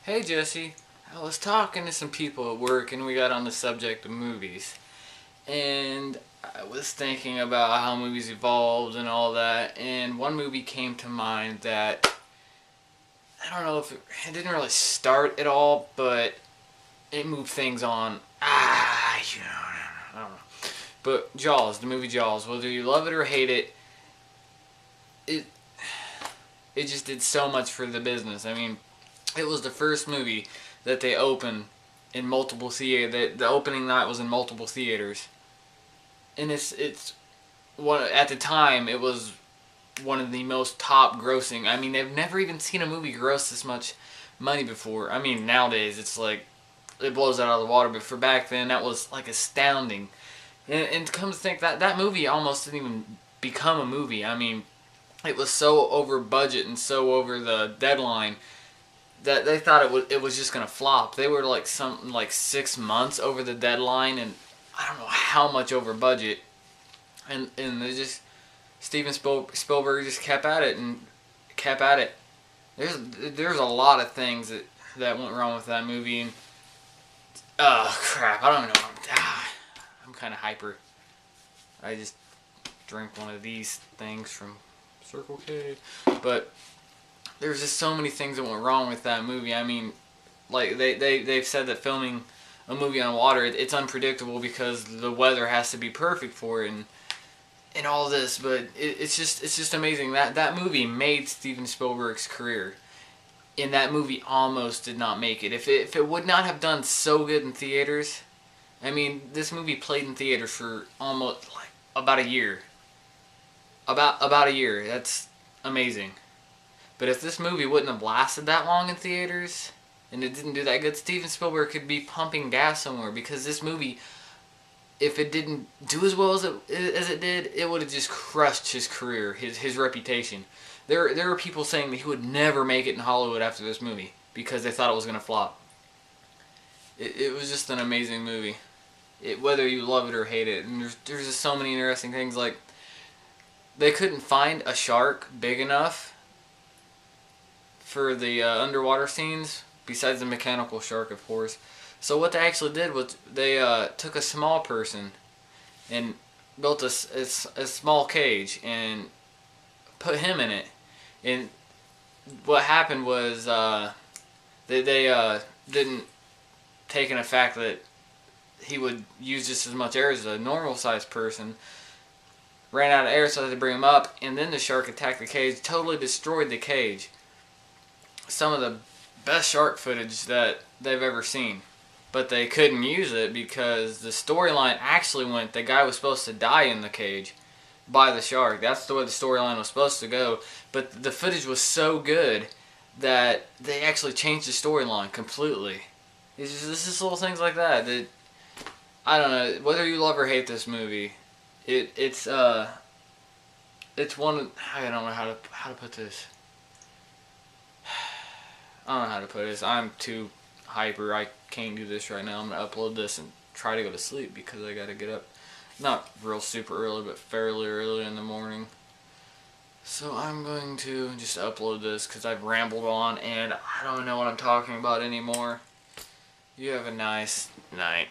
Hey Jesse, I was talking to some people at work and we got on the subject of movies. And I was thinking about how movies evolved and all that, and one movie came to mind that I don't know if it didn't really start at all, but it moved things on. I don't know. But Jaws, the movie Jaws, whether you love it or hate it, it it just did so much for the business. I mean, it was the first movie that they opened in multiple theaters. The opening night was in multiple theaters, and it's one at the time it was one of the most top grossing. I mean, they've never even seen a movie gross this much money before. I mean, nowadays it's like it blows out of the water, but for back then that was like astounding. And to come to think that movie almost didn't even become a movie. I mean, it was so over budget and so over the deadline that they thought it was just gonna flop. They were like something like 6 months over the deadline, and I don't know how much over budget. And they just Steven Spielberg just kept at it and kept at it. There's a lot of things that went wrong with that movie, and oh crap, I don't even know. I'm kind of hyper. I just drank one of these things from Circle K, but there's just so many things that went wrong with that movie. I mean, like they've said that filming a movie on water, it's unpredictable because the weather has to be perfect for it, and all this. But it's just amazing that movie made Steven Spielberg's career, and that movie almost did not make it. If it would not have done so good in theaters, I mean, this movie played in theaters for almost like about a year. About a year. That's amazing. But if this movie wouldn't have lasted that long in theaters, and it didn't do that good, Steven Spielberg could be pumping gas somewhere, because this movie, if it didn't do as well as it did, it would have just crushed his career, his reputation. There were people saying that he would never make it in Hollywood after this movie because they thought it was going to flop. It was just an amazing movie. Whether you love it or hate it. And there's just so many interesting things. Like, they couldn't find a shark big enough for the underwater scenes, besides the mechanical shark, of course. So what they actually did was they took a small person and built a small cage and put him in it. And what happened was they didn't take in the fact that he would use just as much air as a normal sized person. Ran out of air, so they had to bring him up, and then the shark attacked the cage, totally destroyed the cage. Some of the best shark footage that they've ever seen. But they couldn't use it because the storyline actually went, the guy was supposed to die in the cage by the shark. That's the way the storyline was supposed to go. But the footage was so good that they actually changed the storyline completely. It's just little things like that I don't know, whether you love or hate this movie, it's one of, I don't know how to put this. I don't know how to put this. I'm too hyper. I can't do this right now. I'm gonna upload this and try to go to sleep because I gotta get up, not real super early, but fairly early in the morning. So I'm going to just upload this because I've rambled on and I don't know what I'm talking about anymore. You have a nice night.